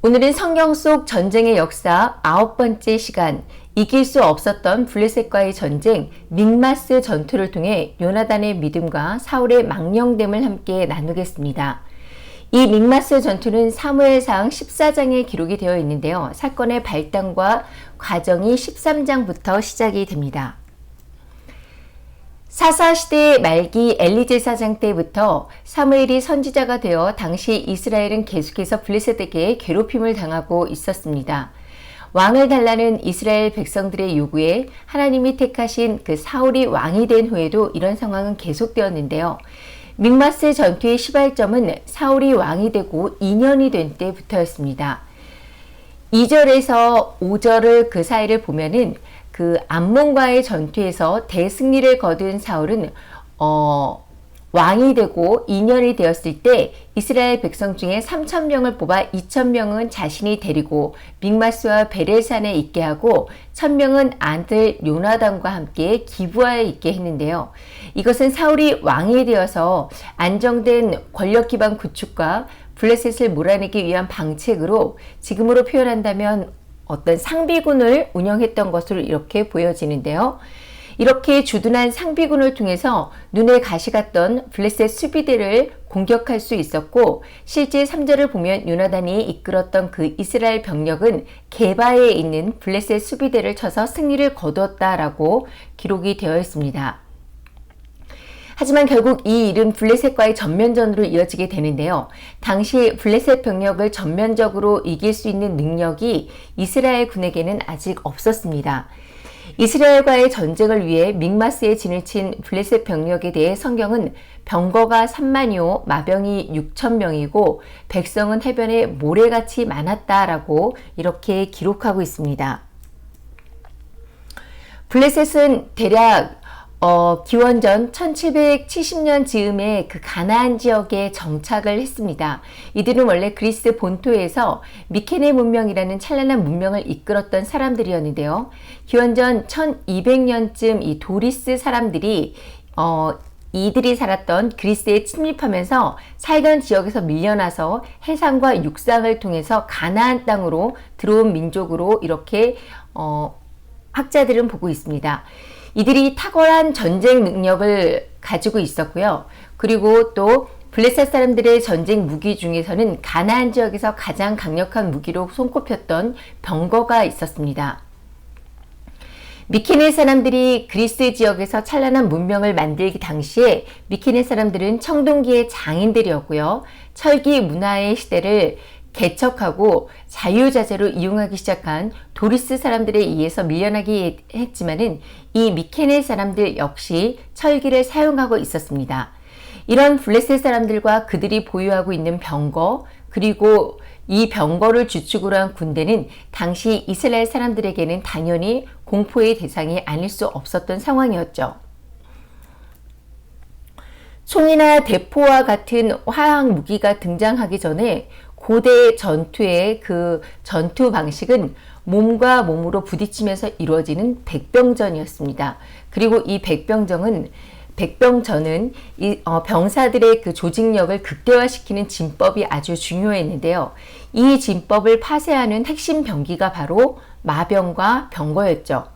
오늘은 성경 속 전쟁의 역사 9번째 시간, 이길 수 없었던 블레셋과의 전쟁 믹마스 전투를 통해 요나단의 믿음과 사울의 망령됨을 함께 나누겠습니다. 이 믹마스 전투는 사무엘상 14장에 기록이 되어 있는데요. 사건의 발단과 과정이 13장부터 시작이 됩니다. 사사시대 말기 엘리 제사장 때부터 사무엘이 선지자가 되어 당시 이스라엘은 계속해서 블레셋에게 괴롭힘을 당하고 있었습니다. 왕을 달라는 이스라엘 백성들의 요구에 하나님이 택하신 그 사울이 왕이 된 후에도 이런 상황은 계속되었는데요. 믹마스 전투의 시발점은 사울이 왕이 되고 2년이 된 때부터였습니다. 2절에서 5절을 그 사이를 보면은 그 암몬과의 전투에서 대승리를 거둔 사울은 왕이 되고 2년이 되었을 때 이스라엘 백성 중에 3,000명을 뽑아 2,000명은 자신이 데리고 믹마스와 베렐산에 있게 하고 1,000명은 아들 요나단과 함께 기브아에 있게 했는데요. 이것은 사울이 왕이 되어서 안정된 권력 기반 구축과 블레셋을 몰아내기 위한 방책으로 지금으로 표현한다면 어떤 상비군을 운영했던 것으로 이렇게 보여지는데요. 이렇게 주둔한 상비군을 통해서 눈에 가시 같던 블레셋 수비대를 공격할 수 있었고, 실제 3절을 보면 요나단이 이끌었던 그 이스라엘 병력은 게바에 있는 블레셋 수비대를 쳐서 승리를 거두었다라고 기록이 되어 있습니다. 하지만 결국 이 일은 블레셋과의 전면전으로 이어지게 되는데요. 당시 블레셋 병력을 전면적으로 이길 수 있는 능력이 이스라엘 군에게는 아직 없었습니다. 이스라엘과의 전쟁을 위해 믹마스에 진을 친 블레셋 병력에 대해 성경은 병거가 3만이요 마병이 6,000명이고 백성은 해변에 모래같이 많았다라고 이렇게 기록하고 있습니다. 블레셋은 대략 기원전 1770년 즈음에 그 가나안 지역에 정착을 했습니다. 이들은 원래 그리스 본토에서 미케네 문명이라는 찬란한 문명을 이끌었던 사람들이었는데요. 기원전 1200년쯤 이 도리스 사람들이 이들이 살았던 그리스에 침입하면서 살던 지역에서 밀려나서 해상과 육상을 통해서 가나안 땅으로 들어온 민족으로 이렇게 학자들은 보고 있습니다. 이들이 탁월한 전쟁 능력을 가지고 있었고요. 그리고 또 블레셋 사람들의 전쟁 무기 중에서는 가나안 지역에서 가장 강력한 무기로 손꼽혔던 병거가 있었습니다. 미케네 사람들이 그리스 지역에서 찬란한 문명을 만들기 당시에 미케네 사람들은 청동기의 장인들이었고요. 철기 문화의 시대를 개척하고 자유자재로 이용하기 시작한 도리스 사람들에 의해서 밀려나기 했지만은 이 미케네 사람들 역시 철기를 사용하고 있었습니다. 이런 블레셋 사람들과 그들이 보유하고 있는 병거, 그리고 이 병거를 주축으로 한 군대는 당시 이스라엘 사람들에게는 당연히 공포의 대상이 아닐 수 없었던 상황이었죠. 총이나 대포와 같은 화학 무기가 등장하기 전에 고대 전투의 그 전투 방식은 몸과 몸으로 부딪히면서 이루어지는 백병전이었습니다. 그리고 이 백병전은 병사들의 그 조직력을 극대화시키는 진법이 아주 중요했는데요. 이 진법을 파쇄하는 핵심 병기가 바로 마병과 병거였죠.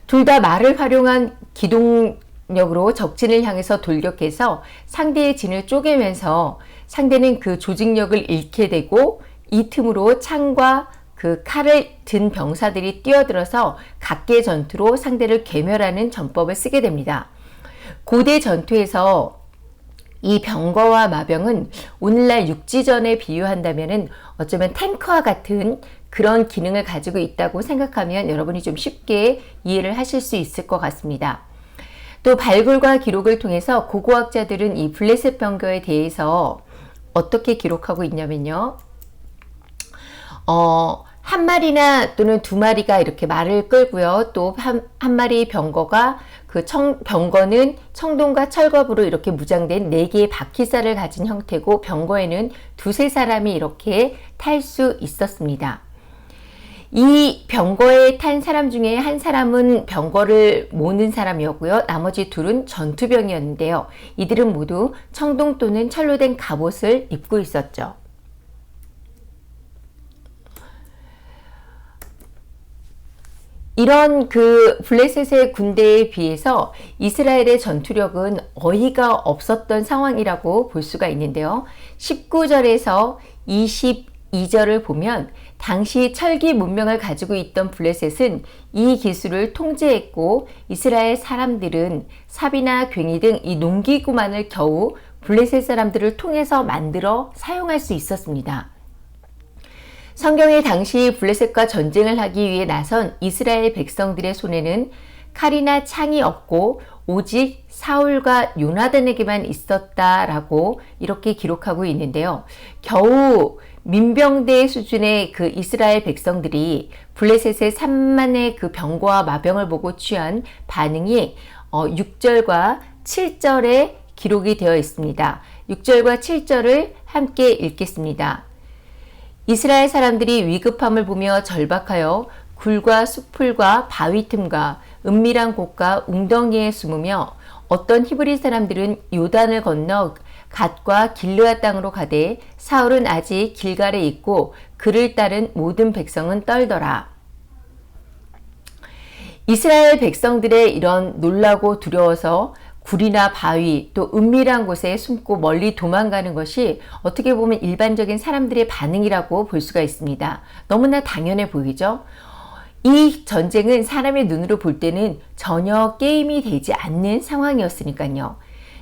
둘 다 말을 활용한 기동력으로 적진을 향해서 돌격해서 상대의 진을 쪼개면서 상대는 그 조직력을 잃게 되고, 이 틈으로 창과 그 칼을 든 병사들이 뛰어들어서 각계 전투로 상대를 괴멸하는 전법을 쓰게 됩니다. 고대 전투에서 이 병거와 마병은 오늘날 육지전에 비유한다면은 어쩌면 탱크와 같은 그런 기능을 가지고 있다고 생각하면 여러분이 좀 쉽게 이해를 하실 수 있을 것 같습니다. 또 발굴과 기록을 통해서 고고학자들은 이 블레셋 병거에 대해서 어떻게 기록하고 있냐면요. 한 마리나 또는 두 마리가 이렇게 말을 끌고요. 또 한 마리 병거가 병거는 청동과 철겁으로 이렇게 무장된 4개의 바퀴살을 가진 형태고, 병거에는 두세 사람이 이렇게 탈 수 있었습니다. 이 병거에 탄 사람 중에 한 사람은 병거를 모는 사람이었고요. 나머지 둘은 전투병이었는데요. 이들은 모두 청동 또는 철로 된 갑옷을 입고 있었죠. 이런 그 블레셋의 군대에 비해서 이스라엘의 전투력은 어이가 없었던 상황이라고 볼 수가 있는데요. 19절에서 22절을 보면 당시 철기 문명을 가지고 있던 블레셋은 이 기술을 통제했고 이스라엘 사람들은 삽이나 괭이 등 이 농기구만을 겨우 블레셋 사람들을 통해서 만들어 사용할 수 있었습니다. 성경에 당시 블레셋과 전쟁을 하기 위해 나선 이스라엘 백성들의 손에는 칼이나 창이 없고 오직 사울과 요나단에게만 있었다라고 이렇게 기록하고 있는데요. 겨우 민병대 수준의 그 이스라엘 백성들이 블레셋의 3만의 그 병거와 마병을 보고 취한 반응이 6절과 7절에 기록이 되어 있습니다. 6절과 7절을 함께 읽겠습니다. 이스라엘 사람들이 위급함을 보며 절박하여 굴과 수풀과 바위 틈과 은밀한 곳과 웅덩이에 숨으며 어떤 히브리 사람들은 요단을 건너 갓과 길르앗 땅으로 가되 사울은 아직 길갈에 있고 그를 따른 모든 백성은 떨더라. 이스라엘 백성들의 이런 놀라고 두려워서 굴이나 바위 또 은밀한 곳에 숨고 멀리 도망가는 것이 어떻게 보면 일반적인 사람들의 반응이라고 볼 수가 있습니다. 너무나 당연해 보이죠? 이 전쟁은 사람의 눈으로 볼 때는 전혀 게임이 되지 않는 상황이었으니까요.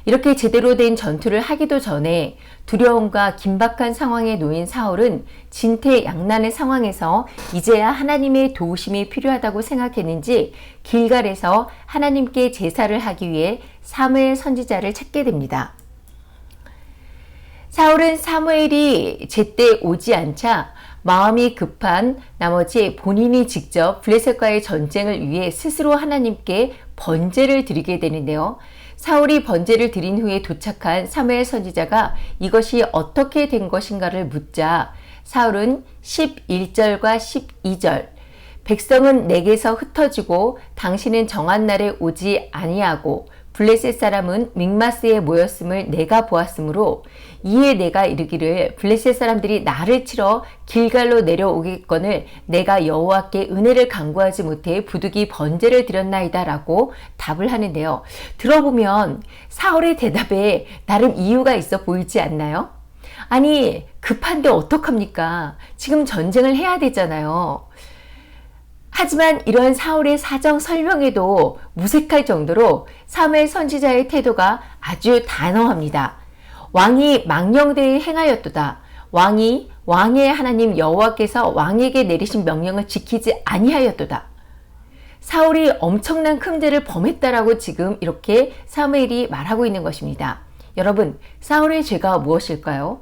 이렇게 제대로 된 전투를 하기도 전에 두려움과 긴박한 상황에 놓인 사울은 진퇴양난의 상황에서 이제야 하나님의 도우심이 필요하다고 생각했는지 길갈에서 하나님께 제사를 하기 위해 사무엘 선지자를 찾게 됩니다. 사울은 사무엘이 제때 오지 않자 마음이 급한 나머지 본인이 직접 블레셋과의 전쟁을 위해 스스로 하나님께 번제를 드리게 되는데요. 사울이 번제를 드린 후에 도착한 사무엘 선지자가 이것이 어떻게 된 것인가를 묻자 사울은 11절과 12절 백성은 내게서 흩어지고 당신은 정한 날에 오지 아니하고 블레셋 사람은 믹마스에 모였음을 내가 보았으므로 이에 내가 이르기를 블레셋 사람들이 나를 치러 길갈로 내려오겠거늘 내가 여호와께 은혜를 간구하지 못해 부득이 번제를 드렸나이다 라고 답을 하는데요. 들어보면 사울의 대답에 나름 이유가 있어 보이지 않나요? 아니 급한데 어떡합니까? 지금 전쟁을 해야 되잖아요. 하지만 이런 사울의 사정 설명에도 무색할 정도로 사무엘 선지자의 태도가 아주 단호합니다. 왕이 망령되이 행하였도다. 왕이 왕의 하나님 여호와께서 왕에게 내리신 명령을 지키지 아니하였도다. 사울이 엄청난 큼죄를 범했다라고 지금 이렇게 사무엘이 말하고 있는 것입니다. 여러분, 사울의 죄가 무엇일까요?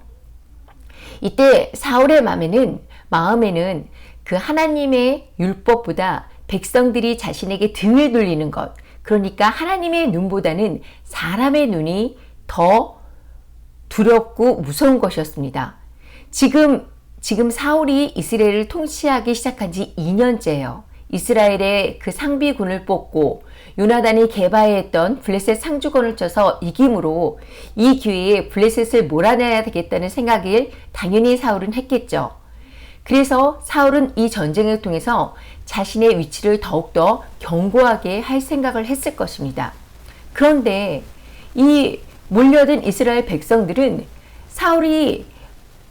이때 사울의 마음에는 그 하나님의 율법보다 백성들이 자신에게 등을 돌리는 것, 그러니까 하나님의 눈보다는 사람의 눈이 더 두렵고 무서운 것이었습니다. 지금 사울이 이스라엘을 통치하기 시작한 지 2년째예요. 이스라엘의 그 상비군을 뽑고 요나단이 게바에 했던 블레셋 상주권을 쳐서 이김으로 이 기회에 블레셋을 몰아내야 되겠다는 생각을 당연히 사울은 했겠죠. 그래서 사울은 이 전쟁을 통해서 자신의 위치를 더욱더 견고하게 할 생각을 했을 것입니다. 그런데 이 몰려든 이스라엘 백성들은 사울이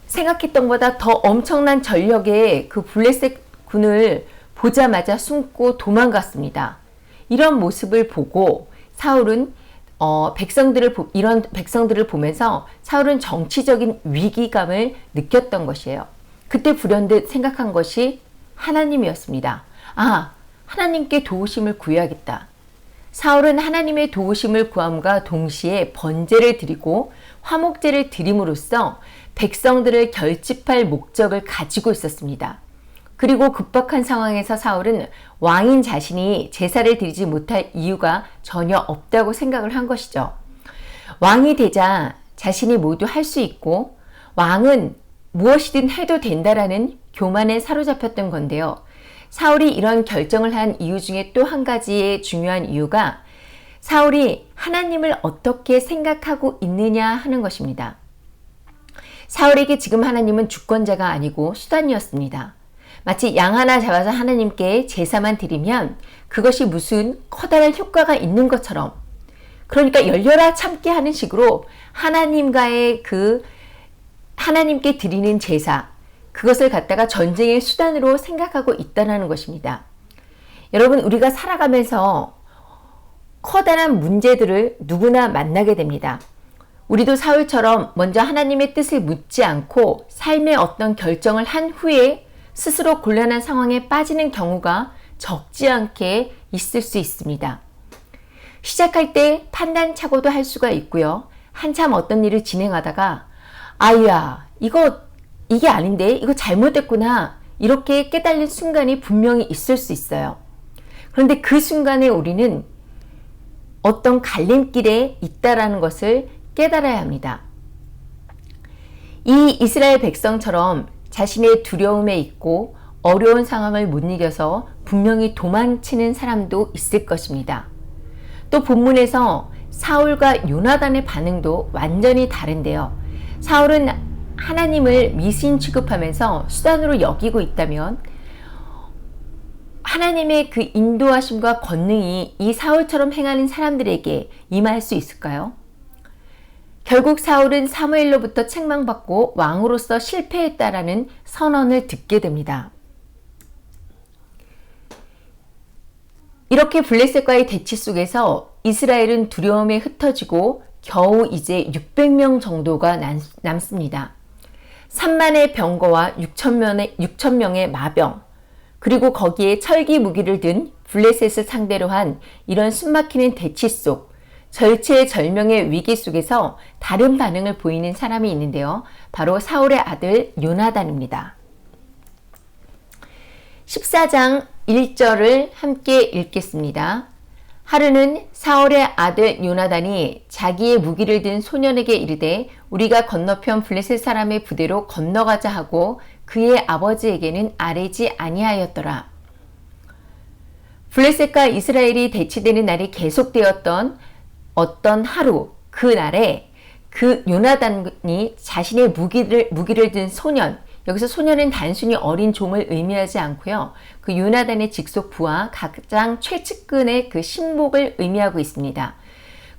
생각했던 것보다 더 엄청난 전력의 그 블레셋 군을 보자마자 숨고 도망갔습니다. 이런 모습을 보고 사울은 이런 백성들을 보면서 사울은 정치적인 위기감을 느꼈던 것이에요. 그때 불현듯 생각한 것이 하나님이었습니다. 하나님께 도우심을 구해야겠다. 사울은 하나님의 도우심을 구함과 동시에 번제를 드리고 화목제를 드림으로써 백성들을 결집할 목적을 가지고 있었습니다. 그리고 급박한 상황에서 사울은 왕인 자신이 제사를 드리지 못할 이유가 전혀 없다고 생각을 한 것이죠. 왕이 되자 자신이 모두 할 수 있고 왕은 무엇이든 해도 된다라는 교만에 사로잡혔던 건데요. 사울이 이런 결정을 한 이유 중에 또 한 가지의 중요한 이유가 사울이 하나님을 어떻게 생각하고 있느냐 하는 것입니다. 사울에게 지금 하나님은 주권자가 아니고 수단이었습니다. 마치 양 하나 잡아서 하나님께 제사만 드리면 그것이 무슨 커다란 효과가 있는 것처럼, 그러니까 열려라 참게 하는 식으로 하나님과의 하나님께 드리는 제사, 그것을 갖다가 전쟁의 수단으로 생각하고 있다는 것입니다. 여러분, 우리가 살아가면서 커다란 문제들을 누구나 만나게 됩니다. 우리도 사울처럼 먼저 하나님의 뜻을 묻지 않고 삶의 어떤 결정을 한 후에 스스로 곤란한 상황에 빠지는 경우가 적지 않게 있을 수 있습니다. 시작할 때 판단착오도 할 수가 있고요. 한참 어떤 일을 진행하다가 아유야, 이게 아닌데? 이거 잘못됐구나. 이렇게 깨달는 순간이 분명히 있을 수 있어요. 그런데 그 순간에 우리는 어떤 갈림길에 있다라는 것을 깨달아야 합니다. 이 이스라엘 백성처럼 자신의 두려움에 있고 어려운 상황을 못 이겨서 분명히 도망치는 사람도 있을 것입니다. 또 본문에서 사울과 요나단의 반응도 완전히 다른데요. 사울은 하나님을 미신 취급하면서 수단으로 여기고 있다면 하나님의 그 인도하심과 권능이 이 사울처럼 행하는 사람들에게 임할 수 있을까요? 결국 사울은 사무엘로부터 책망받고 왕으로서 실패했다라는 선언을 듣게 됩니다. 이렇게 블레셋과의 대치 속에서 이스라엘은 두려움에 흩어지고 겨우 이제 600명 정도가 남습니다. 3만의 병거와 6,000명의 마병, 그리고 거기에 철기 무기를 든 블레셋을 상대로 한 이런 숨막히는 대치 속, 절체절명의 위기 속에서 다른 반응을 보이는 사람이 있는데요. 바로 사울의 아들 요나단입니다. 14장 1절을 함께 읽겠습니다. 하루는 사울의 아들 요나단이 자기의 무기를 든 소년에게 이르되 우리가 건너편 블레셋 사람의 부대로 건너가자 하고 그의 아버지에게는 아뢰지 아니하였더라. 블레셋과 이스라엘이 대치되는 날이 계속되었던 어떤 하루, 그 날에 그 요나단이 자신의 무기를 든 소년, 여기서 소년은 단순히 어린 종을 의미하지 않고요. 그 요나단의 직속 부하 가장 최측근의 그 신복을 의미하고 있습니다.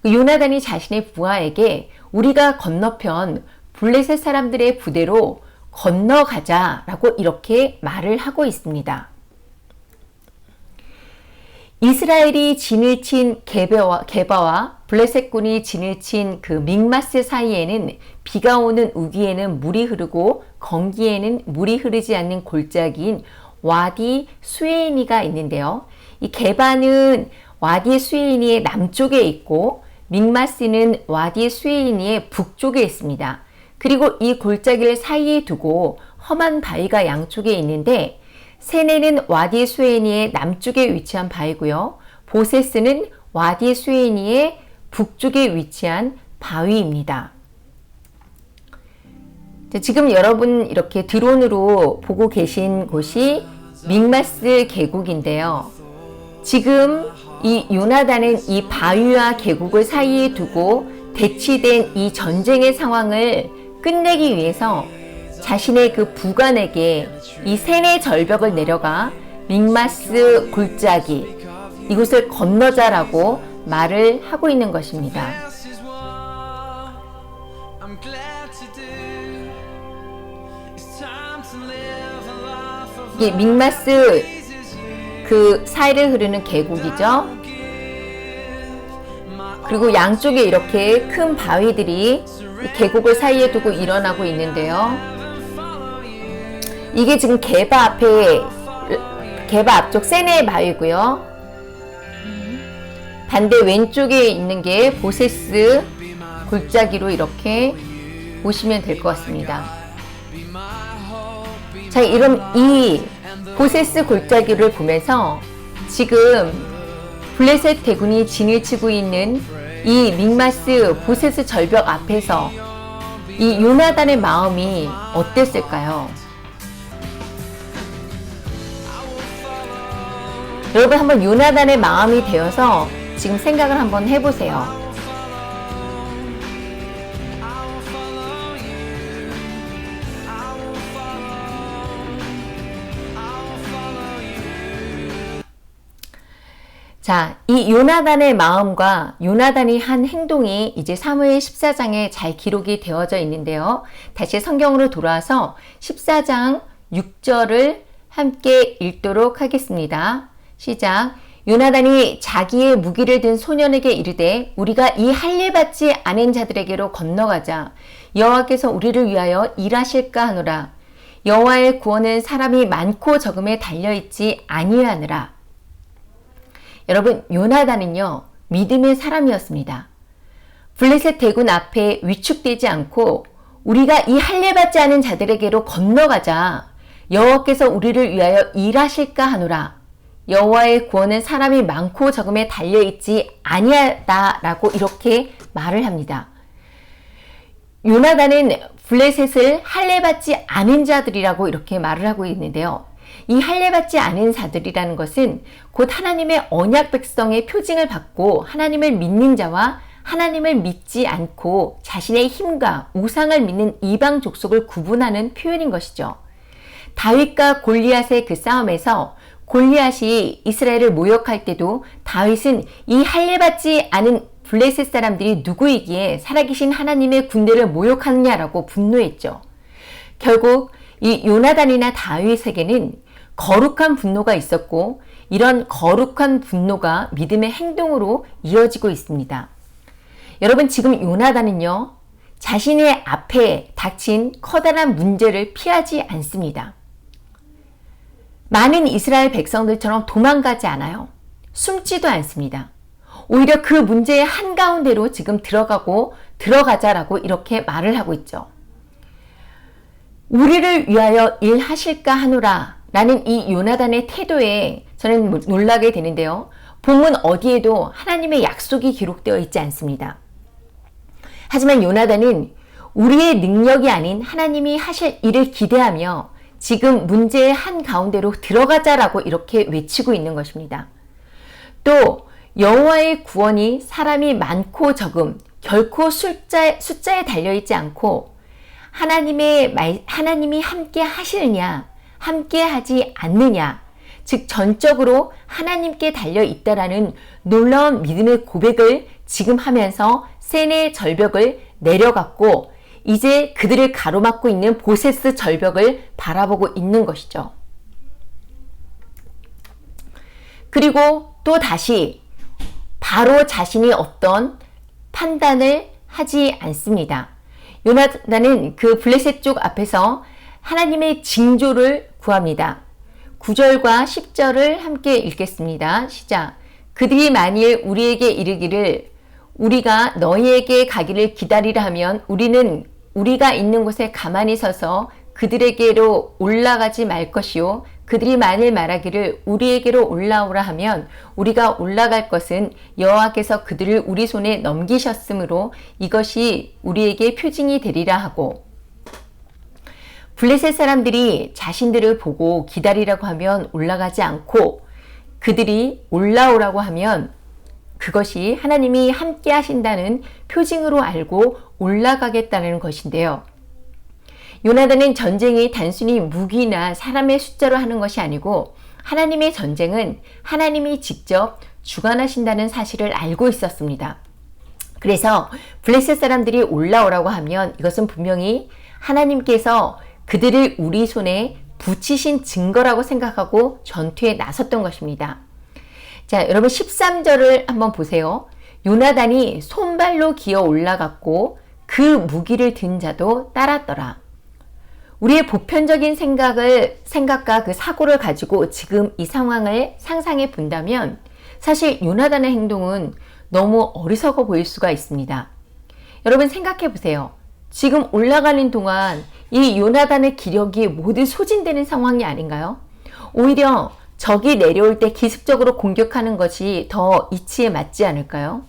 그 요나단이 자신의 부하에게 우리가 건너편 블레셋 사람들의 부대로 건너가자라고 이렇게 말을 하고 있습니다. 이스라엘이 진을 친 게바와 블레셋군이 진을 친 그 믹마스 사이에는 비가 오는 우기에는 물이 흐르고 건기에는 물이 흐르지 않는 골짜기인 와디 수에이니가 있는데요. 이 게바는 와디 수에이니의 남쪽에 있고 믹마스는 와디 수에이니의 북쪽에 있습니다. 그리고 이 골짜기를 사이에 두고 험한 바위가 양쪽에 있는데 세네는 와디 수에이니의 남쪽에 위치한 바위고요. 보세스는 와디 수에이니의 북쪽에 위치한 바위입니다. 지금 여러분 이렇게 드론으로 보고 계신 곳이 믹마스 계곡인데요. 지금 이 요나단은 이 바위와 계곡을 사이에 두고 대치된 이 전쟁의 상황을 끝내기 위해서 자신의 그 부관에게 이 세네 절벽을 내려가 믹마스 골짜기 이곳을 건너자라고 말을 하고 있는 것입니다. 이 믹마스 그 사이를 흐르는 계곡이죠. 그리고 양쪽에 이렇게 큰 바위들이 이 계곡을 사이에 두고 일어나고 있는데요. 이게 지금 게바 앞쪽 세네의 바위고요. 반대 왼쪽에 있는 게 보세스 골짜기로 이렇게 보시면 될 것 같습니다. 자, 이런 이 보세스 골짜기를 보면서 지금 블레셋 대군이 진을 치고 있는 이 믹마스 보세스 절벽 앞에서 이 요나단의 마음이 어땠을까요? 여러분 한번 요나단의 마음이 되어서 지금 생각을 한번 해보세요. 자, 이 요나단의 마음과 요나단이 한 행동이 이제 사무엘 14장에 잘 기록이 되어져 있는데요. 다시 성경으로 돌아와서 14장 6절을 함께 읽도록 하겠습니다. 시작. 요나단이 자기의 무기를 든 소년에게 이르되 우리가 이 할례 받지 않은 자들에게로 건너가자. 여호와께서 우리를 위하여 일하실까 하노라. 여호와의 구원은 사람이 많고 적음에 달려있지 아니하느라. 여러분, 요나단은요, 믿음의 사람이었습니다. 블레셋 대군 앞에 위축되지 않고 우리가 이 할례 받지 않은 자들에게로 건너가자. 여호와께서 우리를 위하여 일하실까 하노라. 여호와의 구원은 사람이 많고 적음에 달려있지 아니하다라고 이렇게 말을 합니다. 요나단은 블레셋을 할례 받지 않은 자들이라고 이렇게 말을 하고 있는데요. 이 할례 받지 않은 자들이라는 것은 곧 하나님의 언약 백성의 표징을 받고 하나님을 믿는 자와 하나님을 믿지 않고 자신의 힘과 우상을 믿는 이방 족속을 구분하는 표현인 것이죠. 다윗과 골리앗의 그 싸움에서 골리앗이 이스라엘을 모욕할 때도 다윗은 이 할례 받지 않은 블레셋 사람들이 누구이기에 살아계신 하나님의 군대를 모욕하느냐라고 분노했죠. 결국 이 요나단이나 다윗에게는 거룩한 분노가 있었고 이런 거룩한 분노가 믿음의 행동으로 이어지고 있습니다. 여러분, 지금 요나단은요, 자신의 앞에 닥친 커다란 문제를 피하지 않습니다. 많은 이스라엘 백성들처럼 도망가지 않아요. 숨지도 않습니다. 오히려 그 문제의 한가운데로 지금 들어가자라고 이렇게 말을 하고 있죠. 우리를 위하여 일하실까 하노라 라는 이 요나단의 태도에 저는 놀라게 되는데요. 본문 어디에도 하나님의 약속이 기록되어 있지 않습니다. 하지만 요나단은 우리의 능력이 아닌 하나님이 하실 일을 기대하며 지금 문제의 한가운데로 들어가자라고 이렇게 외치고 있는 것입니다. 또 여호와의 구원이 사람이 많고 적음, 결코 숫자에 달려있지 않고 하나님이 함께 하시느냐, 함께 하지 않느냐, 즉 전적으로 하나님께 달려있다라는 놀라운 믿음의 고백을 지금 하면서 세네 절벽을 내려갔고 이제 그들을 가로막고 있는 보세스 절벽을 바라보고 있는 것이죠. 그리고 또 다시 바로 자신이 어떤 판단을 하지 않습니다. 요나단은 그 블레셋 쪽 앞에서 하나님의 징조를 구합니다. 9절과 10절을 함께 읽겠습니다. 시작. 그들이 만일 우리에게 이르기를 우리가 너희에게 가기를 기다리라 하면 우리는 우리가 있는 곳에 가만히 서서 그들에게로 올라가지 말 것이요. 그들이 만일 말하기를 우리에게로 올라오라 하면 우리가 올라갈 것은 여호와께서 그들을 우리 손에 넘기셨으므로 이것이 우리에게 표징이 되리라 하고, 블레셋 사람들이 자신들을 보고 기다리라고 하면 올라가지 않고 그들이 올라오라고 하면 그것이 하나님이 함께 하신다는 표징으로 알고 올라가겠다는 것인데요. 요나단은 전쟁이 단순히 무기나 사람의 숫자로 하는 것이 아니고 하나님의 전쟁은 하나님이 직접 주관하신다는 사실을 알고 있었습니다. 그래서 블레셋 사람들이 올라오라고 하면 이것은 분명히 하나님께서 그들을 우리 손에 붙이신 증거라고 생각하고 전투에 나섰던 것입니다. 자, 여러분 13절을 한번 보세요. 요나단이 손발로 기어 올라갔고 그 무기를 든 자도 따랐더라. 우리의 보편적인 생각과 그 사고를 가지고 지금 이 상황을 상상해 본다면 사실 요나단의 행동은 너무 어리석어 보일 수가 있습니다. 여러분 생각해 보세요. 지금 올라가는 동안 이 요나단의 기력이 모두 소진되는 상황이 아닌가요? 오히려 적이 내려올 때 기습적으로 공격하는 것이 더 이치에 맞지 않을까요?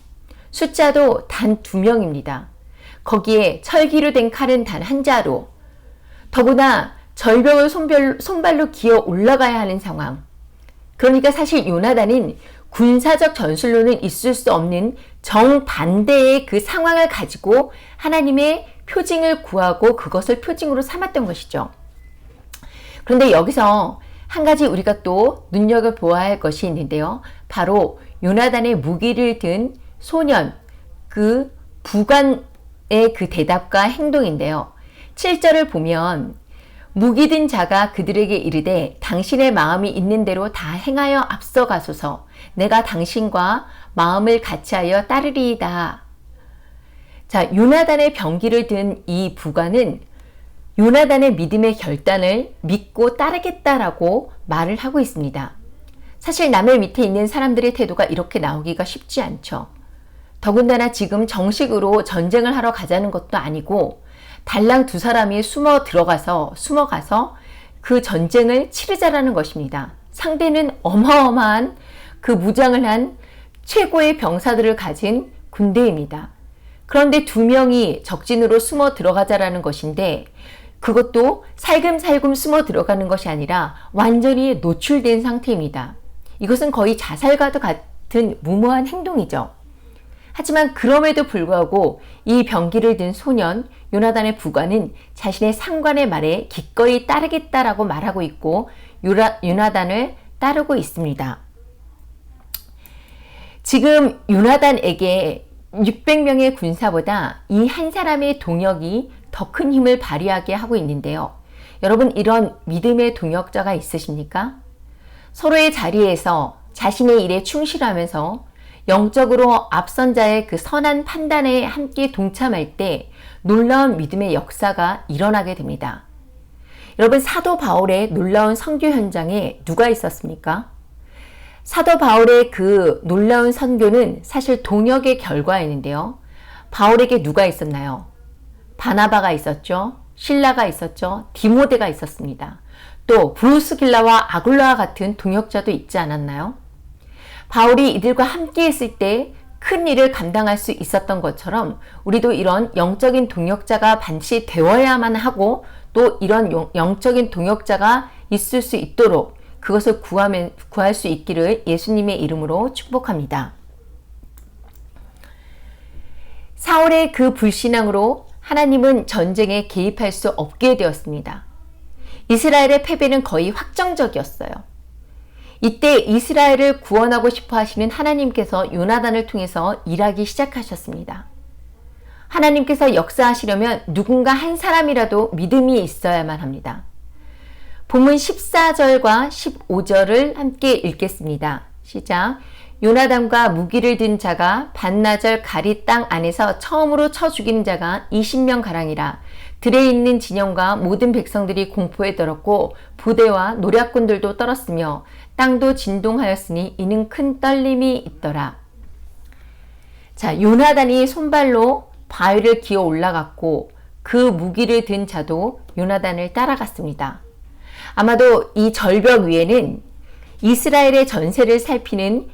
숫자도 단 2명입니다. 거기에 철기로 된 칼은 단 한 자루. 더구나 절벽을 손발로 기어 올라가야 하는 상황. 그러니까 사실 요나단은 군사적 전술로는 있을 수 없는 정반대의 그 상황을 가지고 하나님의 표징을 구하고 그것을 표징으로 삼았던 것이죠. 그런데 여기서 한 가지 우리가 또 눈여겨보아야 할 것이 있는데요. 바로 요나단의 무기를 든 소년, 그 부관의 그 대답과 행동인데요. 7절을 보면 무기 든 자가 그들에게 이르되 당신의 마음이 있는 대로 다 행하여 앞서가소서. 내가 당신과 마음을 같이하여 따르리이다. 자, 요나단의 병기를 든 이 부관은 요나단의 믿음의 결단을 믿고 따르겠다라고 말을 하고 있습니다. 사실 남의 밑에 있는 사람들의 태도가 이렇게 나오기가 쉽지 않죠. 더군다나 지금 정식으로 전쟁을 하러 가자는 것도 아니고 달랑 두 사람이 숨어가서 그 전쟁을 치르자라는 것입니다. 상대는 어마어마한 그 무장을 한 최고의 병사들을 가진 군대입니다. 그런데 두 명이 적진으로 숨어 들어가자라는 것인데 그것도 살금살금 숨어 들어가는 것이 아니라 완전히 노출된 상태입니다. 이것은 거의 자살과도 같은 무모한 행동이죠. 하지만 그럼에도 불구하고 이 병기를 든 소년 요나단의 부관은 자신의 상관의 말에 기꺼이 따르겠다라고 말하고 있고 요나단을 따르고 있습니다. 지금 요나단에게 600명의 군사보다 이 한 사람의 동역이 더 큰 힘을 발휘하게 하고 있는데요. 여러분, 이런 믿음의 동역자가 있으십니까? 서로의 자리에서 자신의 일에 충실하면서 영적으로 앞선 자의 그 선한 판단에 함께 동참할 때 놀라운 믿음의 역사가 일어나게 됩니다. 여러분, 사도 바울의 놀라운 선교 현장에 누가 있었습니까? 사도 바울의 그 놀라운 선교는 사실 동역의 결과였는데요. 바울에게 누가 있었나요? 바나바가 있었죠. 실라가 있었죠. 디모데가 있었습니다. 또 브루스길라와 아굴라와 같은 동역자도 있지 않았나요? 바울이 이들과 함께 있을 때 큰 일을 감당할 수 있었던 것처럼 우리도 이런 영적인 동역자가 반드시 되어야만 하고 또 이런 영적인 동역자가 있을 수 있도록 그것을 구할 수 있기를 예수님의 이름으로 축복합니다. 사울의 그 불신앙으로 하나님은 전쟁에 개입할 수 없게 되었습니다. 이스라엘의 패배는 거의 확정적이었어요. 이때 이스라엘을 구원하고 싶어 하시는 하나님께서 요나단을 통해서 일하기 시작하셨습니다. 하나님께서 역사하시려면 누군가 한 사람이라도 믿음이 있어야만 합니다. 본문 14절과 15절을 함께 읽겠습니다. 시작. 요나단과 무기를 든 자가 반나절 가리 땅 안에서 처음으로 쳐 죽이는 자가 20명 가량이라. 들에 있는 진영과 모든 백성들이 공포에 떨었고 부대와 노략군들도 떨었으며 땅도 진동하였으니 이는 큰 떨림이 있더라. 자, 요나단이 손발로 바위를 기어 올라갔고 그 무기를 든 자도 요나단을 따라갔습니다. 아마도 이 절벽 위에는 이스라엘의 전세를 살피는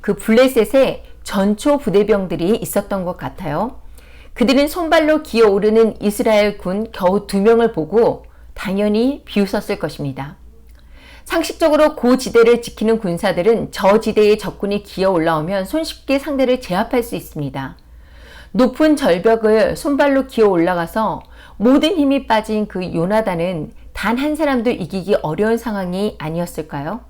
그 블레셋의 전초 부대병들이 있었던 것 같아요. 그들은 손발로 기어오르는 이스라엘 군 겨우 2명을 보고 당연히 비웃었을 것입니다. 상식적으로 그 지대를 지키는 군사들은 저 지대의 적군이 기어 올라오면 손쉽게 상대를 제압할 수 있습니다. 높은 절벽을 손발로 기어 올라가서 모든 힘이 빠진 그 요나단은 단 한 사람도 이기기 어려운 상황이 아니었을까요?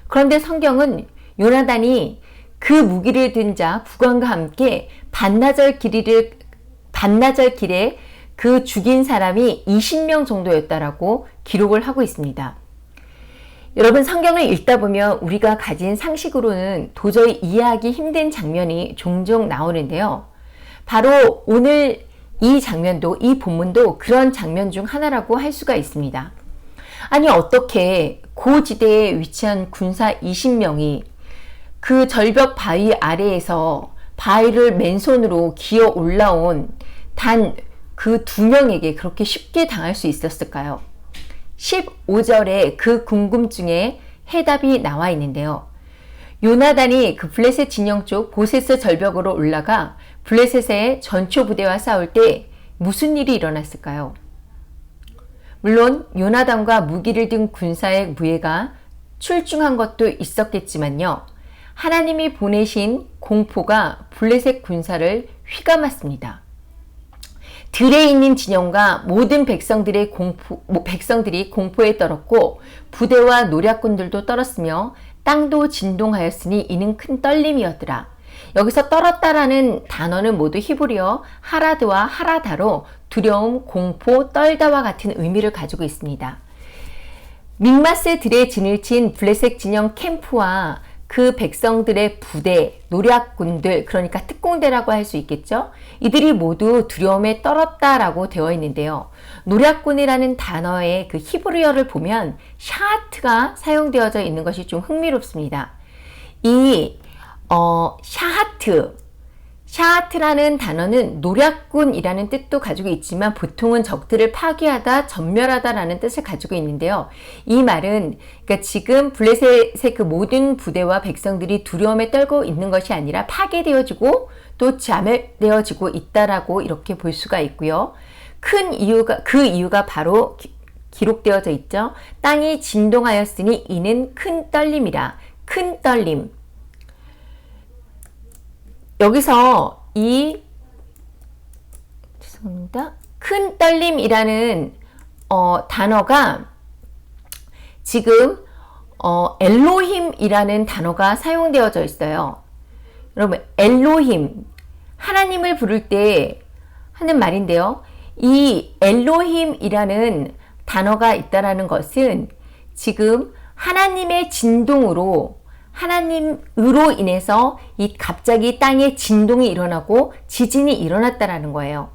그런데 성경은 요나단이 그 무기를 든 자 부관과 함께 반나절 길에 그 죽인 사람이 20명 정도였다라고 기록을 하고 있습니다. 여러분, 성경을 읽다 보면 우리가 가진 상식으로는 도저히 이해하기 힘든 장면이 종종 나오는데요. 바로 오늘 이 장면도, 이 본문도 그런 장면 중 하나라고 할 수가 있습니다. 아니, 어떻게 고지대에 위치한 군사 20명이 그 절벽 바위 아래에서 바위를 맨손으로 기어 올라온 단 그 2명에게 그렇게 쉽게 당할 수 있었을까요? 15절에 그 궁금증에 해답이 나와 있는데요. 요나단이 그 블레셋 진영 쪽 보세스 절벽으로 올라가 블레셋의 전초 부대와 싸울 때 무슨 일이 일어났을까요? 물론 요나단과 무기를 든 군사의 무예가 출중한 것도 있었겠지만요. 하나님이 보내신 공포가 블레셋 군사를 휘감았습니다. 들에 있는 진영과 모든 백성들이 공포에 떨었고 부대와 노략군들도 떨었으며 땅도 진동하였으니 이는 큰 떨림이었더라. 여기서 떨었다라는 단어는 모두 히브리어 하라드와 하라다로 두려움, 공포, 떨다와 같은 의미를 가지고 있습니다. 믹마스 들에 진을 친 블레셋 진영 캠프와 그 백성들의 부대, 노략군들, 그러니까 특공대라고 할 수 있겠죠. 이들이 모두 두려움에 떨었다라고 되어 있는데요. 노략군이라는 단어의 그 히브리어를 보면 샤하트가 사용되어져 있는 것이 좀 흥미롭습니다. 이 샤하트라는 단어는 노략군이라는 뜻도 가지고 있지만 보통은 적들을 파괴하다, 전멸하다라는 뜻을 가지고 있는데요. 이 말은 그러니까 지금 블레셋의 그 모든 부대와 백성들이 두려움에 떨고 있는 것이 아니라 파괴되어지고 또 자멸되어지고 있다라고 이렇게 볼 수가 있고요. 그 이유가 바로 기록되어져 있죠. 땅이 진동하였으니 이는 큰 떨림이라. 큰 떨림. 여기서 큰 떨림이라는 단어가 지금 엘로힘이라는 단어가 사용되어져 있어요. 여러분, 엘로힘, 하나님을 부를 때 하는 말인데요. 이 엘로힘이라는 단어가 있다라는 것은 지금 하나님의 진동으로 하나님으로 인해서 갑자기 땅에 진동이 일어나고 지진이 일어났다라는 거예요.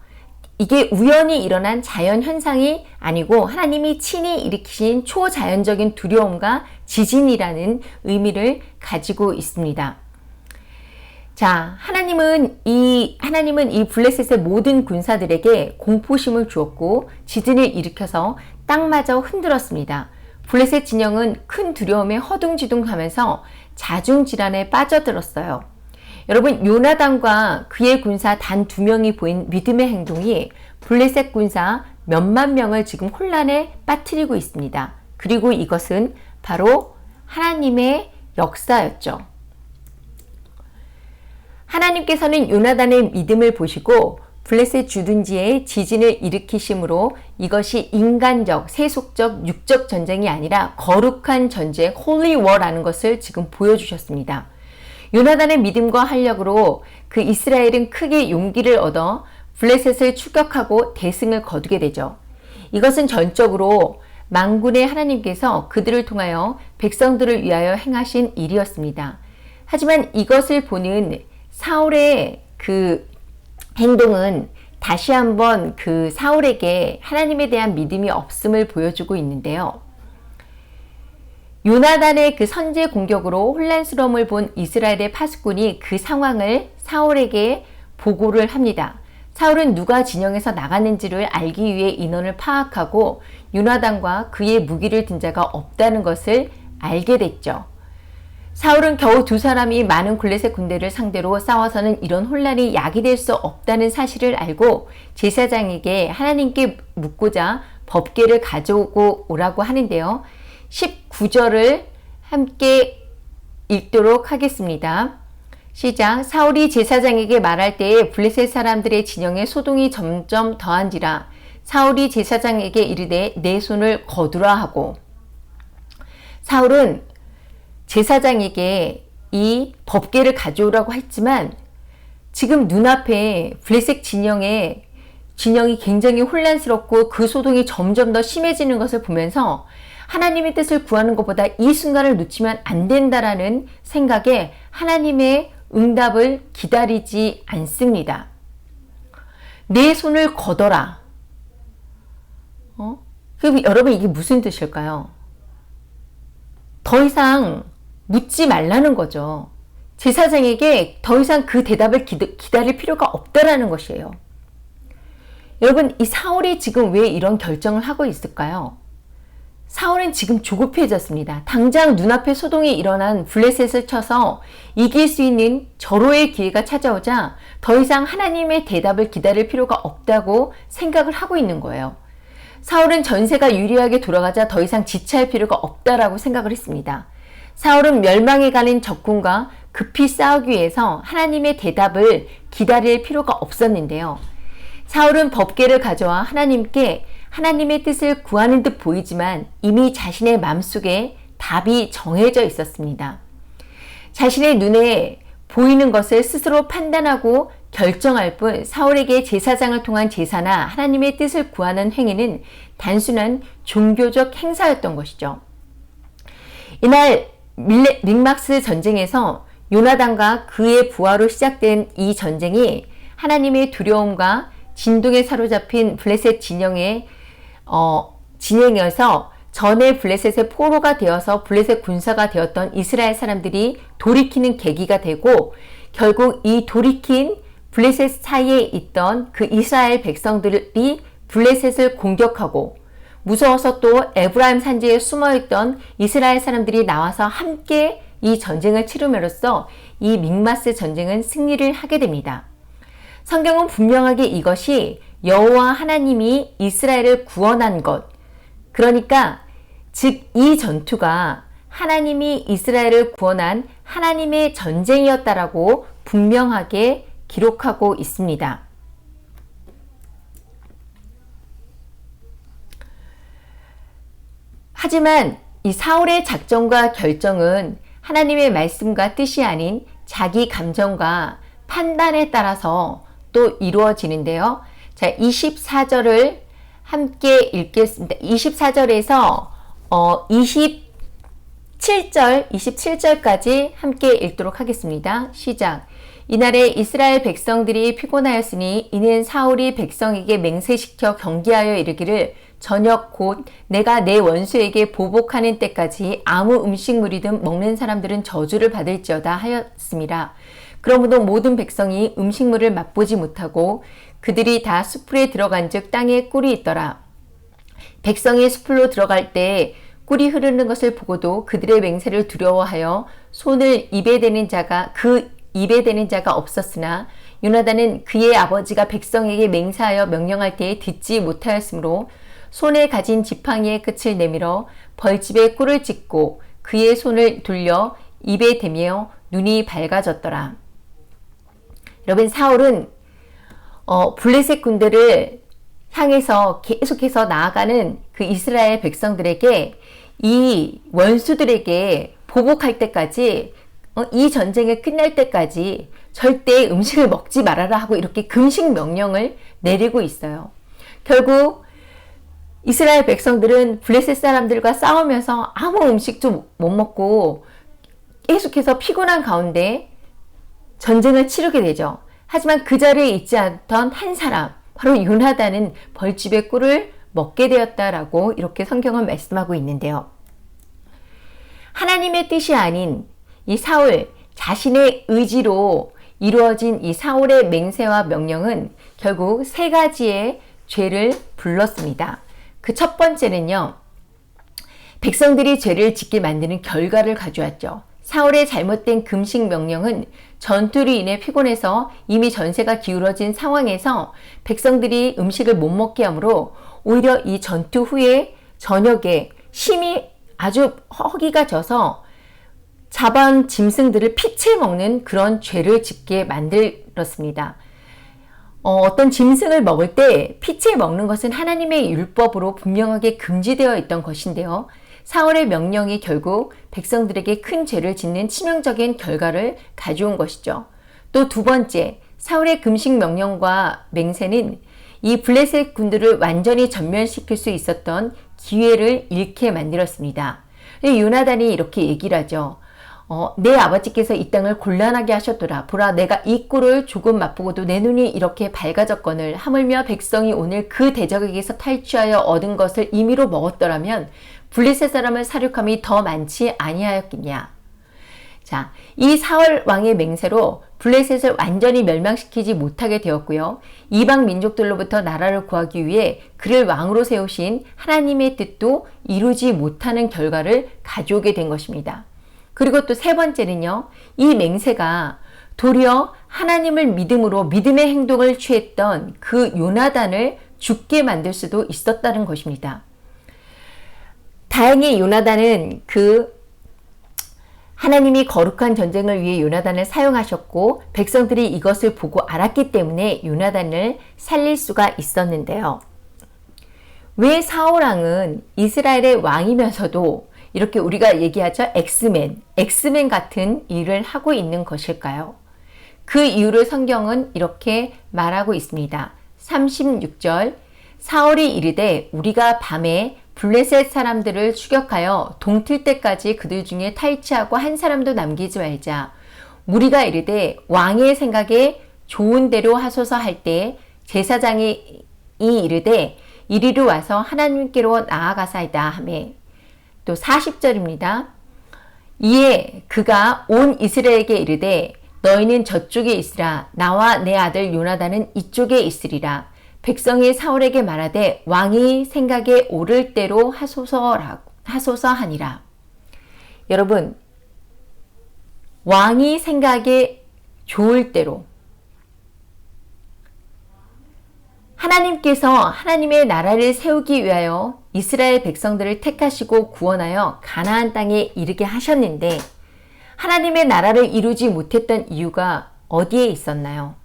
이게 우연히 일어난 자연 현상이 아니고 하나님이 친히 일으키신 초자연적인 두려움과 지진이라는 의미를 가지고 있습니다. 자, 하나님은 이 블레셋의 모든 군사들에게 공포심을 주었고 지진을 일으켜서 땅마저 흔들었습니다. 블레셋 진영은 큰 두려움에 허둥지둥하면서 자중질환에 빠져들었어요. 여러분, 요나단과 그의 군사 단 2명이 보인 믿음의 행동이 블레셋 군사 몇만 명을 지금 혼란에 빠뜨리고 있습니다. 그리고 이것은 바로 하나님의 역사였죠. 하나님께서는 요나단의 믿음을 보시고 블레셋 주둔지에 지진을 일으키심으로 이것이 인간적, 세속적, 육적 전쟁이 아니라 거룩한 전쟁, 홀리 워라는 것을 지금 보여주셨습니다. 요나단의 믿음과 활력으로 그 이스라엘은 크게 용기를 얻어 블레셋을 추격하고 대승을 거두게 되죠. 이것은 전적으로 만군의 하나님께서 그들을 통하여 백성들을 위하여 행하신 일이었습니다. 하지만 이것을 보는 사울의 그 행동은 다시 한번 그 사울에게 하나님에 대한 믿음이 없음을 보여주고 있는데요. 요나단의 그 선제 공격으로 혼란스러움을 본 이스라엘의 파수꾼이 그 상황을 사울에게 보고를 합니다. 사울은 누가 진영에서 나갔는지를 알기 위해 인원을 파악하고 요나단과 그의 무기를 든 자가 없다는 것을 알게 됐죠. 사울은 겨우 2사람이 많은 블레셋 군대를 상대로 싸워서는 이런 혼란이 야기될 수 없다는 사실을 알고 제사장에게 하나님께 묻고자 법궤를 가져오고 오라고 하는데요. 19절을 함께 읽도록 하겠습니다. 시작. 사울이 제사장에게 말할 때에 블레셋 사람들의 진영에 소동이 점점 더한지라. 사울이 제사장에게 이르되 내 손을 거두라 하고. 사울은 제사장에게 이 법궤를 가져오라고 했지만 지금 눈앞에 블레셋 진영이 굉장히 혼란스럽고 그 소동이 점점 더 심해지는 것을 보면서 하나님의 뜻을 구하는 것보다 이 순간을 놓치면 안 된다라는 생각에 하나님의 응답을 기다리지 않습니다. 내 손을 거둬라. 여러분, 이게 무슨 뜻일까요? 더 이상 묻지 말라는 거죠. 제사장에게 더 이상 그 대답을 기다릴 필요가 없다라는 것이에요. 여러분, 이 사울이 지금 왜 이런 결정을 하고 있을까요? 사울은 지금 조급해졌습니다. 당장 눈앞에 소동이 일어난 블레셋을 쳐서 이길 수 있는 절호의 기회가 찾아오자 더 이상 하나님의 대답을 기다릴 필요가 없다고 생각을 하고 있는 거예요. 사울은 전세가 유리하게 돌아가자 더 이상 지체할 필요가 없다라고 생각을 했습니다. 사울은 멸망해 가는 적군과 급히 싸우기 위해서 하나님의 대답을 기다릴 필요가 없었는데요. 사울은 법궤를 가져와 하나님께 하나님의 뜻을 구하는 듯 보이지만 이미 자신의 마음속에 답이 정해져 있었습니다. 자신의 눈에 보이는 것을 스스로 판단하고 결정할 뿐 사울에게 제사장을 통한 제사나 하나님의 뜻을 구하는 행위는 단순한 종교적 행사였던 것이죠. 이날 믹마스 전쟁에서 요나단과 그의 부하로 시작된 이 전쟁이 하나님의 두려움과 진동에 사로잡힌 블레셋 진영에서 전에 블레셋의 포로가 되어서 블레셋 군사가 되었던 이스라엘 사람들이 돌이키는 계기가 되고 결국 이 돌이킨 블레셋 사이에 있던 그 이스라엘 백성들이 블레셋을 공격하고 무서워서 또 에브라임 산지에 숨어있던 이스라엘 사람들이 나와서 함께 이 전쟁을 치rum으로써 이 믹마스 전쟁은 승리를 하게 됩니다. 성경은 분명하게 이것이 여호와 하나님이 이스라엘을 구원한 것, 그러니까 즉 이 전투가 하나님이 이스라엘을 구원한 하나님의 전쟁이었다라고 분명하게 기록하고 있습니다. 하지만 이 사울의 작정과 결정은 하나님의 말씀과 뜻이 아닌 자기 감정과 판단에 따라서 또 이루어지는데요. 자, 24절을 함께 읽겠습니다. 24절에서 27절까지 함께 읽도록 하겠습니다. 시작. 이날에 이스라엘 백성들이 피곤하였으니 이는 사울이 백성에게 맹세시켜 경계하여 이르기를 저녁 곧 내가 내 원수에게 보복하는 때까지 아무 음식물이든 먹는 사람들은 저주를 받을지어다 하였습니다. 그러므로 모든 백성이 음식물을 맛보지 못하고 그들이 다 숲풀에 들어간즉 땅에 꿀이 있더라. 백성이 숲풀로 들어갈 때 꿀이 흐르는 것을 보고도 그들의 맹세를 두려워하여 손을 입에 대는 자가 없었으나 요나단은 그의 아버지가 백성에게 맹세하여 명령할 때에 듣지 못하였으므로 손에 가진 지팡이의 끝을 내밀어 벌집에 꿀을 찍고 그의 손을 돌려 입에 대며 눈이 밝아졌더라. 여러분, 사울은 블레셋 군대를 향해서 계속해서 나아가는 그 이스라엘 백성들에게 이 원수들에게 보복할 때까지 이 전쟁이 끝날 때까지 절대 음식을 먹지 말아라 하고 이렇게 금식 명령을 내리고 있어요. 결국 이스라엘 백성들은 블레셋 사람들과 싸우면서 아무 음식도 못 먹고 계속해서 피곤한 가운데 전쟁을 치르게 되죠. 하지만 그 자리에 있지 않던 한 사람, 바로 요나단은 벌집의 꿀을 먹게 되었다라고 이렇게 성경은 말씀하고 있는데요. 하나님의 뜻이 아닌 이 사울 자신의 의지로 이루어진 이 사울의 맹세와 명령은 결국 세 가지의 죄를 불렀습니다. 그 첫 번째는요, 백성들이 죄를 짓게 만드는 결과를 가져왔죠. 사울의 잘못된 금식 명령은 전투로 인해 피곤해서 이미 전세가 기울어진 상황에서 백성들이 음식을 못 먹게 하므로 오히려 이 전투 후에 저녁에 힘이 아주 허기가 져서 잡아온 짐승들을 피채 먹는 그런 죄를 짓게 만들었습니다. 어떤 짐승을 먹을 때 피채 먹는 것은 하나님의 율법으로 분명하게 금지되어 있던 것인데요. 사울의 명령이 결국 백성들에게 큰 죄를 짓는 치명적인 결과를 가져온 것이죠. 또 두 번째, 사울의 금식 명령과 맹세는 이 블레셋 군들을 완전히 전멸시킬 수 있었던 기회를 잃게 만들었습니다. 요나단이 이렇게 얘기를 하죠. 내 아버지께서 이 땅을 곤란하게 하셨더라. 보라, 내가 이 꿀을 조금 맛보고도 내 눈이 이렇게 밝아졌거늘 하물며 백성이 오늘 그 대적에게서 탈취하여 얻은 것을 임의로 먹었더라면 블레셋 사람을 사륙함이 더 많지 아니하였겠냐. 자, 이 사울 왕의 맹세로 블레셋을 완전히 멸망시키지 못하게 되었고요. 이방 민족들로부터 나라를 구하기 위해 그를 왕으로 세우신 하나님의 뜻도 이루지 못하는 결과를 가져오게 된 것입니다. 그리고 또 세 번째는요, 이 맹세가 도리어 하나님을 믿음으로 믿음의 행동을 취했던 그 요나단을 죽게 만들 수도 있었다는 것입니다. 다행히 요나단은 그 하나님이 거룩한 전쟁을 위해 요나단을 사용하셨고 백성들이 이것을 보고 알았기 때문에 요나단을 살릴 수가 있었는데요. 왜 사울왕은 이스라엘의 왕이면서도 이렇게 우리가 얘기하죠? 엑스맨 같은 일을 하고 있는 것일까요? 그 이유를 성경은 이렇게 말하고 있습니다. 36절 사울이 이르되 우리가 밤에 블레셋 사람들을 추격하여 동틀 때까지 그들 중에 탈취하고 한 사람도 남기지 말자. 무리가 이르되 왕의 생각에 좋은 대로 하소서 할 때 제사장이 이르되 이리로 와서 하나님께로 나아가사이다 하매. 또 40절입니다. 이에 그가 온 이스라엘에게 이르되 너희는 저쪽에 있으라. 나와 내 아들 요나단은 이쪽에 있으리라. 백성이 사울에게 말하되 왕이 생각에 옳을 대로 하소서 하니라. 여러분, 왕이 생각에 좋을 대로 하나님께서 하나님의 나라를 세우기 위하여 이스라엘 백성들을 택하시고 구원하여 가나안 땅에 이르게 하셨는데 하나님의 나라를 이루지 못했던 이유가 어디에 있었나요?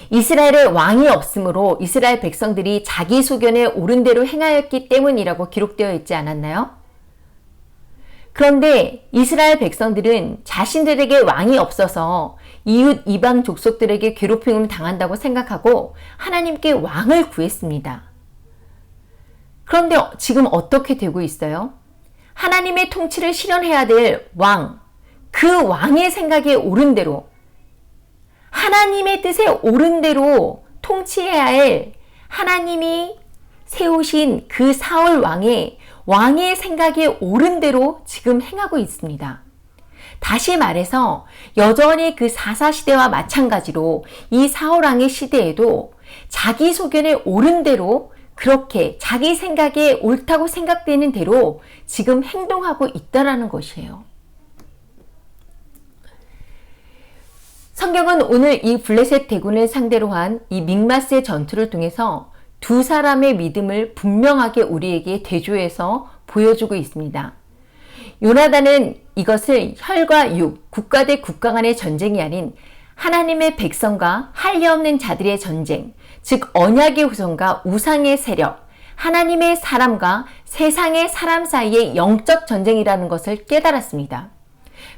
이스라엘에 왕이 없으므로 이스라엘 백성들이 자기 소견에 옳은 대로 행하였기 때문이라고 기록되어 있지 않았나요? 그런데 이스라엘 백성들은 자신들에게 왕이 없어서 이웃 이방 족속들에게 괴롭힘을 당한다고 생각하고 하나님께 왕을 구했습니다. 그런데 지금 어떻게 되고 있어요? 하나님의 통치를 실현해야 될 왕, 그 왕의 생각에 옳은 대로 하나님의 뜻에 옳은 대로 통치해야 할 하나님이 세우신 그 사울 왕의 생각에 옳은 대로 지금 행하고 있습니다. 다시 말해서 여전히 그 사사시대와 마찬가지로 이 사울 왕의 시대에도 자기 소견에 옳은 대로 그렇게 자기 생각에 옳다고 생각되는 대로 지금 행동하고 있다라는 것이에요. 성경은 오늘 이 블레셋 대군을 상대로 한 이 믹마스의 전투를 통해서 두 사람의 믿음을 분명하게 우리에게 대조해서 보여주고 있습니다. 요나단은 이것을 혈과 육, 국가 대 국가 간의 전쟁이 아닌 하나님의 백성과 할례없는 자들의 전쟁, 즉 언약의 후손과 우상의 세력, 하나님의 사람과 세상의 사람 사이의 영적 전쟁이라는 것을 깨달았습니다.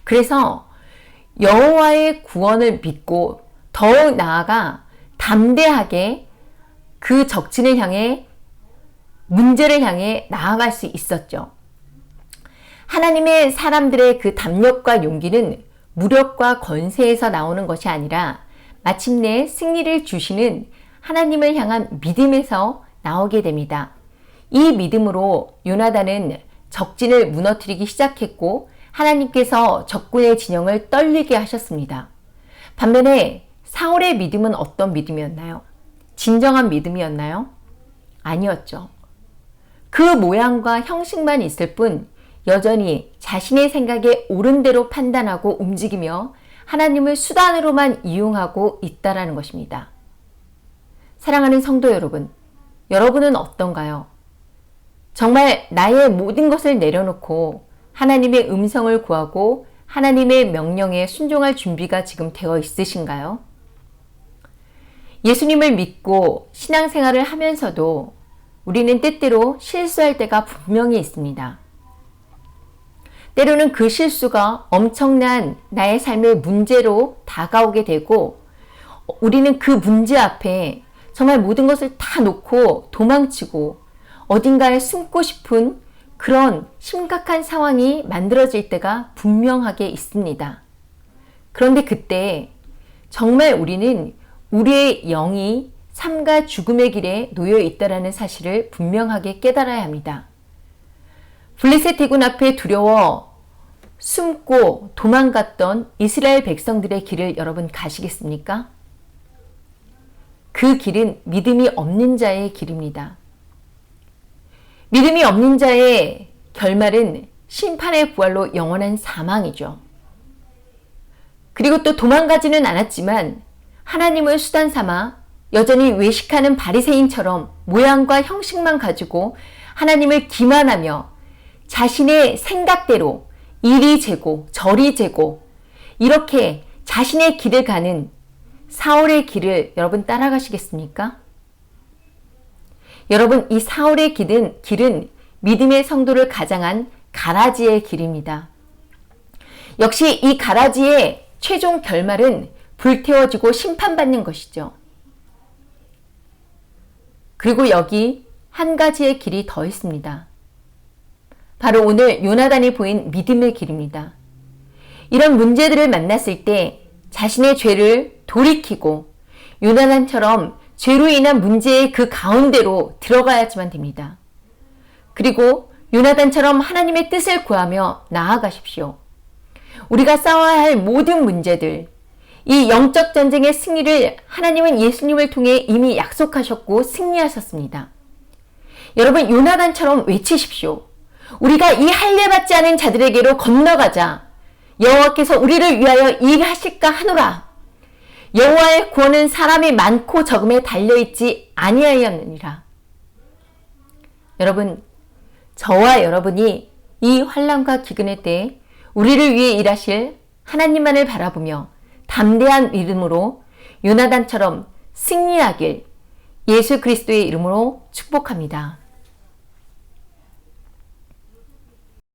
그래서 여호와의 구원을 믿고 더욱 나아가 담대하게 그 적진을 향해 문제를 향해 나아갈 수 있었죠. 하나님의 사람들의 그 담력과 용기는 무력과 권세에서 나오는 것이 아니라 마침내 승리를 주시는 하나님을 향한 믿음에서 나오게 됩니다. 이 믿음으로 요나단은 적진을 무너뜨리기 시작했고 하나님께서 적군의 진영을 떨리게 하셨습니다. 반면에 사울의 믿음은 어떤 믿음이었나요? 진정한 믿음이었나요? 아니었죠. 그 모양과 형식만 있을 뿐 여전히 자신의 생각에 옳은 대로 판단하고 움직이며 하나님을 수단으로만 이용하고 있다라는 것입니다. 사랑하는 성도 여러분, 여러분은 어떤가요? 정말 나의 모든 것을 내려놓고 하나님의 음성을 구하고 하나님의 명령에 순종할 준비가 지금 되어 있으신가요? 예수님을 믿고 신앙생활을 하면서도 우리는 때때로 실수할 때가 분명히 있습니다. 때로는 그 실수가 엄청난 나의 삶의 문제로 다가오게 되고 우리는 그 문제 앞에 정말 모든 것을 다 놓고 도망치고 어딘가에 숨고 싶은 그런 심각한 상황이 만들어질 때가 분명하게 있습니다. 그런데 그때 정말 우리는 우리의 영이 삶과 죽음의 길에 놓여 있다라는 사실을 분명하게 깨달아야 합니다. 블레셋 대군 앞에 두려워 숨고 도망갔던 이스라엘 백성들의 길을 여러분 가시겠습니까? 그 길은 믿음이 없는 자의 길입니다. 믿음이 없는 자의 결말은 심판의 부활로 영원한 사망이죠. 그리고 또 도망가지는 않았지만 하나님을 수단 삼아 여전히 외식하는 바리새인처럼 모양과 형식만 가지고 하나님을 기만하며 자신의 생각대로 이리 재고 저리 재고 이렇게 자신의 길을 가는 사울의 길을 여러분 따라가시겠습니까? 여러분, 이 사울의 길은 믿음의 성도를 가장한 가라지의 길입니다. 역시 이 가라지의 최종 결말은 불태워지고 심판받는 것이죠. 그리고 여기 한 가지의 길이 더 있습니다. 바로 오늘 요나단이 보인 믿음의 길입니다. 이런 문제들을 만났을 때 자신의 죄를 돌이키고 요나단처럼 죄로 인한 문제의 그 가운데로 들어가야지만 됩니다. 그리고 요나단처럼 하나님의 뜻을 구하며 나아가십시오. 우리가 싸워야 할 모든 문제들, 이 영적 전쟁의 승리를 하나님은 예수님을 통해 이미 약속하셨고 승리하셨습니다. 여러분, 요나단처럼 외치십시오. 우리가 이 할례받지 않은 자들에게로 건너가자. 여호와께서 우리를 위하여 일하실까 하노라. 여호와의 구원은 사람이 많고 적음에 달려있지 아니하였느니라. 여러분, 저와 여러분이 이 환난과 기근의 때에 우리를 위해 일하실 하나님만을 바라보며 담대한 믿음으로 요나단처럼 승리하길 예수 그리스도의 이름으로 축복합니다.